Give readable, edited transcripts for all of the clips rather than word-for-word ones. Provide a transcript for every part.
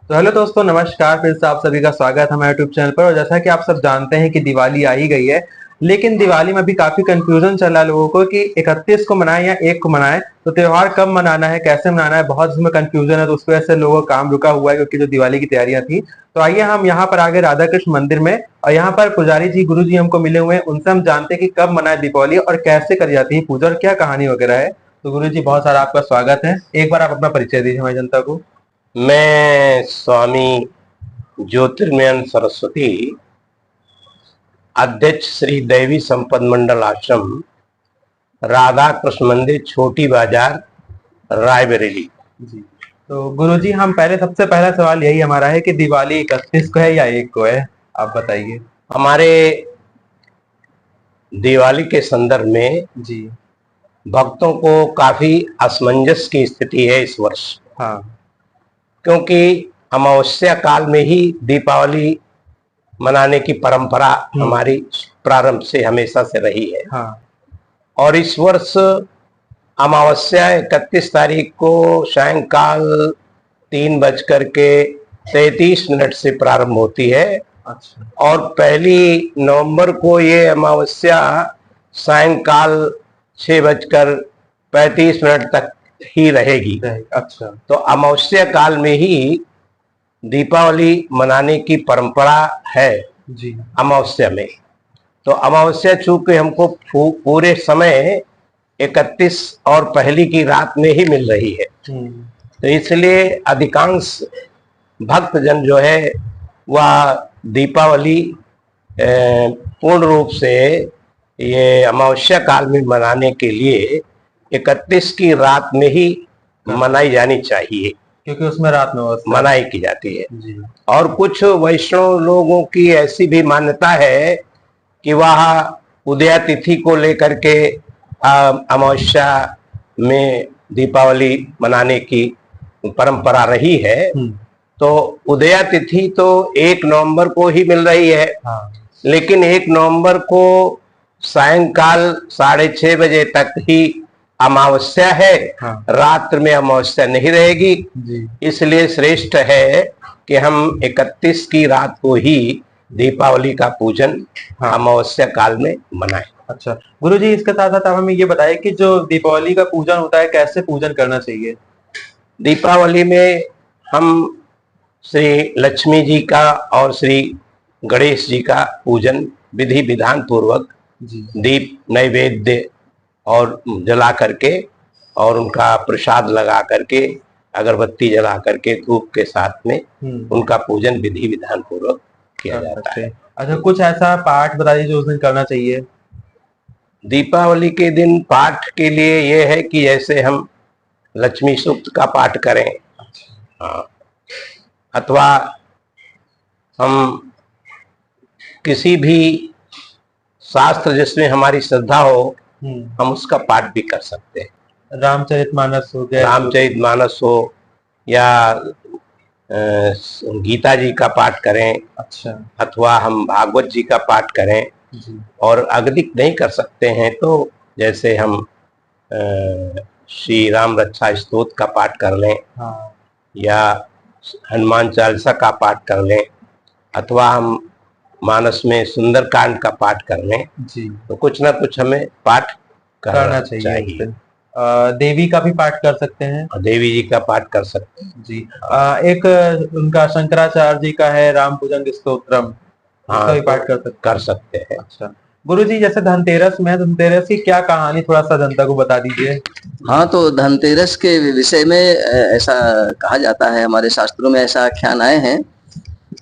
तो हेलो दोस्तों, नमस्कार। फिर से आप सभी का स्वागत है हमारे यूट्यूब चैनल पर। और जैसा कि आप सब जानते हैं कि दिवाली आ ही गई है, लेकिन दिवाली में अभी काफी कंफ्यूजन चल रहा है लोगों को कि 31 को मनाएं या 1 को मनाएं। तो त्योहार कब मनाना है, कैसे मनाना है, बहुत इसमें कंफ्यूजन है। तो उसकी वजह से लोगों का काम रुका हुआ है, क्योंकि जो दिवाली की तैयारियां थी। तो आइए हम यहाँ पर आगे राधा कृष्ण मंदिर में, और यहाँ पर पुजारी जी, गुरु जी हमको मिले हुए हैं। उनसे हम जानते हैं कि कब मनाए दीपावली और कैसे करी जाती है पूजा और क्या कहानी वगैरह है। तो गुरु जी, बहुत सारा आपका स्वागत है। एक बार आप अपना परिचय दीजिए हमारी जनता को। मैं स्वामी ज्योतिर्मय सरस्वती, अध्यक्ष श्री दैवी संपद मंडल आश्रम, राधा कृष्ण मंदिर, छोटी बाजार, रायबरेली जी। तो गुरुजी, हम सबसे पहला सवाल यही हमारा है कि दिवाली 31 को है या 1 को है, आप बताइए। हमारे दिवाली के संदर्भ में जी। भक्तों को काफी असमंजस की स्थिति है इस वर्ष। हाँ। क्योंकि अमावस्या काल में ही दीपावली मनाने की परंपरा हमारी प्रारंभ से हमेशा से रही है। हाँ। और इस वर्ष अमावस्या 31 तारीख को सायंकाल 3:33 से प्रारंभ होती है। अच्छा। और 1 नवंबर को ये अमावस्या सायंकाल 6:35 तक ही रहेगी। अच्छा। तो अमावस्या काल में ही दीपावली मनाने की परंपरा है। जी। अमावस्या में तो अमावस्या चूंकि हमको पूरे समय 31 और पहली की रात में ही मिल रही है, तो इसलिए अधिकांश भक्तजन जो है वह दीपावली पूर्ण रूप से ये अमावस्या काल में मनाने के लिए 31 की रात में ही मनाई जानी चाहिए, क्योंकि उसमें रात में मनाई की जाती है। जी। और कुछ वैष्णव लोगों की ऐसी भी मान्यता है कि वह उदया तिथि को लेकर के अमावस्या में दीपावली मनाने की परंपरा रही है। तो उदया तिथि तो 1 नवंबर को ही मिल रही है। हाँ। लेकिन 1 नवंबर को सायंकाल 6:30 बजे तक ही अमावस्या है। हाँ। रात्र में अमावस्या नहीं रहेगी। इसलिए श्रेष्ठ है कि हम 31 की रात को ही दीपावली का पूजन अमावस्या काल में मनाएं। अच्छा गुरुजी, इसके साथ साथ आप हमें ये बताइए कि जो दीपावली का पूजन होता है, कैसे पूजन करना चाहिए। दीपावली में हम श्री लक्ष्मी जी का और श्री गणेश जी का पूजन विधि विधान पूर्वक दीप नैवेद्य और जला करके और उनका प्रसाद लगा करके, अगरबत्ती जला करके, धूप के साथ में उनका पूजन विधि विधान पूर्वक किया जाता है। अच्छा, कुछ ऐसा पाठ बताइए जो उस दिन करना चाहिए। दीपावली के दिन पाठ के लिए ये है कि जैसे हम लक्ष्मी सूक्त का पाठ करें। हाँ। अथवा हम किसी भी शास्त्र जिसमें हमारी श्रद्धा हो, हम उसका पाठ भी कर सकते हैं। रामचरितमानस हो गया, रामचरितमानस हो या गीता जी का पाठ करें। अच्छा। अथवा हम भागवत जी का पाठ करें जी। और अधिक नहीं कर सकते हैं तो जैसे हम श्री राम रक्षा स्तोत्र का पाठ कर लें। हाँ। या हनुमान चालीसा का पाठ कर लें, अथवा हम मानस में सुंदरकांड का पाठ कर लें जी। तो कुछ ना कुछ हमें पाठ करना चाहिए। देवी का भी पाठ कर सकते हैं। देवी जी का पाठ कर सकते हैं जी। एक उनका शंकराचार्य जी का है राम भुजंग स्तोत्रम, उसका भी पाठ कर सकते हैं। अच्छा गुरुजी, जैसे धनतेरस में, धनतेरस की क्या कहानी, थोड़ा सा जनता को बता दीजिए। हाँ, तो धनतेरस के विषय में ऐसा कहा जाता है, हमारे शास्त्रों में ऐसा आख्यान आए हैं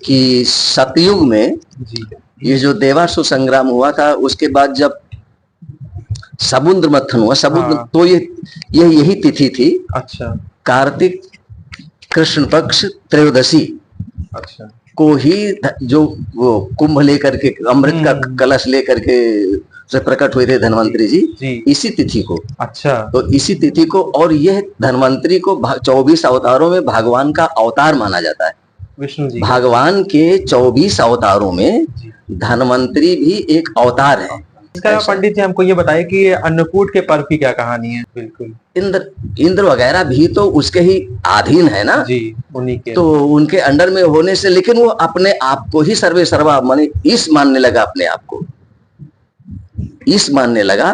कि सतयुग में जी, ये जो देवासुर संग्राम हुआ था, उसके बाद जब समुद्र मंथन हुआ, समुद्र तो ये यही तिथि थी। अच्छा। कार्तिक कृष्ण पक्ष त्रयोदशी। अच्छा। को ही जो वो कुंभ लेकर के, अमृत का कलश लेकर के से प्रकट हुए थे धन्वंतरी जी, इसी तिथि को। अच्छा। तो इसी तिथि को, और यह धन्वंतरी को 24 अवतारों में भगवान का अवतार माना जाता है। विष्णु जी भगवान के 24 अवतारों में धन्वंतरी भी एक अवतार है। इसका ऐसा। पंडित जी हमको ये बताइए कि ये अन्नकूट के पर्व की क्या कहानी है। बिल्कुल इंद्र वगैरह भी तो उसके ही अधीन है ना जी, उन्हीं के। तो उनके अंडर में होने से, लेकिन वो अपने आप को ही सर्वे सर्वा माने ईश मानने लगा, अपने आप को ईश मानने लगा।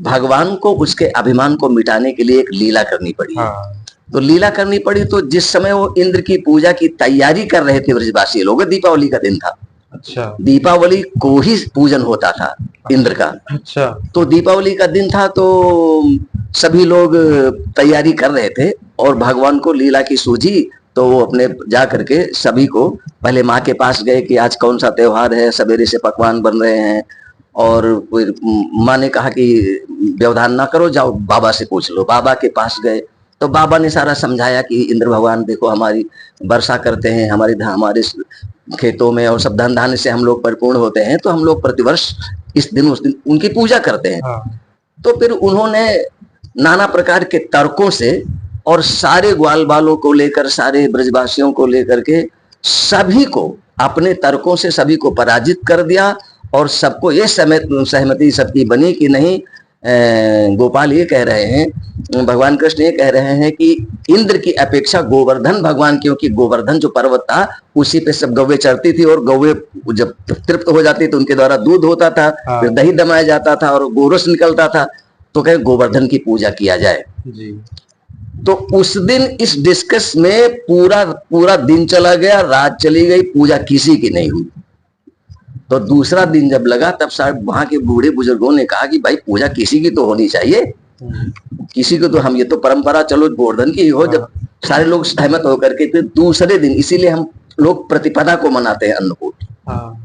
भगवान को उसके अभिमान को मिटाने के लिए एक लीला करनी पड़ी। हाँ। तो लीला करनी पड़ी, तो जिस समय वो इंद्र की पूजा की तैयारी कर रहे थे ब्रजवासी लोग, दीपावली का दिन था। अच्छा। दीपावली को ही पूजन होता था इंद्र का। अच्छा। तो दीपावली का दिन था, तो सभी लोग तैयारी कर रहे थे और भगवान को लीला की सूझी, तो वो अपने जा करके सभी को पहले माँ के पास गए कि आज कौन सा त्योहार है, सवेरे से पकवान बन रहे हैं। और फिर माँ ने कहा कि व्यवधान ना करो, जाओ बाबा से पूछ लो। बाबा के पास गए तो बाबा ने सारा समझाया कि इंद्र भगवान देखो, हमारी वर्षा करते हैं, हमारे खेतों में और सब धन धान्य से हम लोग परिपूर्ण होते हैं, तो हम लोग प्रतिवर्ष इस दिन उस दिन उनकी पूजा करते हैं। हाँ। तो फिर उन्होंने नाना प्रकार के तर्कों से और सारे ग्वाल बालों को लेकर, सारे ब्रजवासियों को लेकर के सभी को अपने तर्कों से सभी को पराजित कर दिया। और सबको ये सहमति सबकी बनी कि नहीं, गोपाल ये कह रहे हैं, भगवान कृष्ण ये कह रहे हैं कि इंद्र की अपेक्षा गोवर्धन भगवान, क्योंकि गोवर्धन जो पर्वत था उसी पे सब गौवे चढ़ती थी और गौवे जब तृप्त हो जाती तो उनके द्वारा दूध होता था, फिर दही दमाया जाता था और गोरस निकलता था। तो कहे गोवर्धन की पूजा किया जाए जी। तो उस दिन इस डिस्कस में पूरा दिन चला गया, रात चली गई, पूजा किसी की नहीं हुई। तो दूसरा दिन जब लगा तब सारे वहां के बूढ़े बुजुर्गों ने कहा कि भाई पूजा किसी की तो होनी चाहिए, किसी को तो हम, ये तो परंपरा चलो गोवर्धन की हो। जब सारे लोग सहमत होकर के फिर दूसरे दिन, इसीलिए हम लोग प्रतिपदा को मनाते हैं अन्नकूट। हाँ।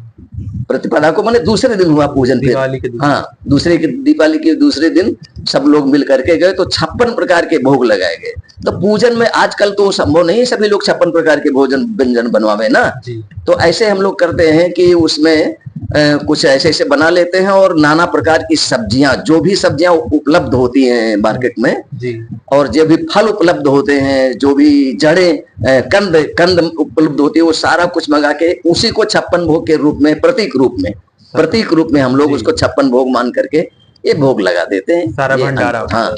प्रतिपदा को माने दूसरे दिन हुआ पूजन। दिवाली के दिन। हाँ, दीपावली के दूसरे दिन सब लोग मिल करके गए तो 56 प्रकार के भोग लगाए गए। तो पूजन में आजकल तो संभव नहीं है सभी लोग 56 प्रकार के भोजन व्यंजन बनवावे ना जी। तो ऐसे हम लोग करते हैं कि उसमें कुछ ऐसे ऐसे बना लेते हैं और नाना प्रकार की सब्जियां, जो भी सब्जियां उपलब्ध होती हैं मार्केट में जी। और जो भी फल उपलब्ध होते हैं, जो भी जड़ें, कंद उपलब्ध होती है, वो सारा कुछ मंगा के उसी को 56 भोग के रूप में, प्रतीक रूप में हम लोग उसको 56 भोग मान करके ये भोग लगा देते हैं, सारा भंडारा। हाँ।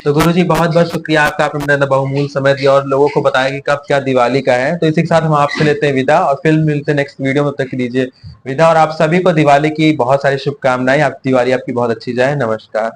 तो गुरुजी बहुत बहुत शुक्रिया आपका, आपने बहुमूल्य समय दिया और लोगों को बताया कि कब क्या दिवाली का है। तो इसी के साथ हम आपसे लेते हैं विदा और फिर मिलते हैं नेक्स्ट वीडियो में। तब तक लीजिए विदा और आप सभी को दिवाली की बहुत सारी शुभकामनाएं। आप दिवाली आपकी बहुत अच्छी जाए। नमस्कार।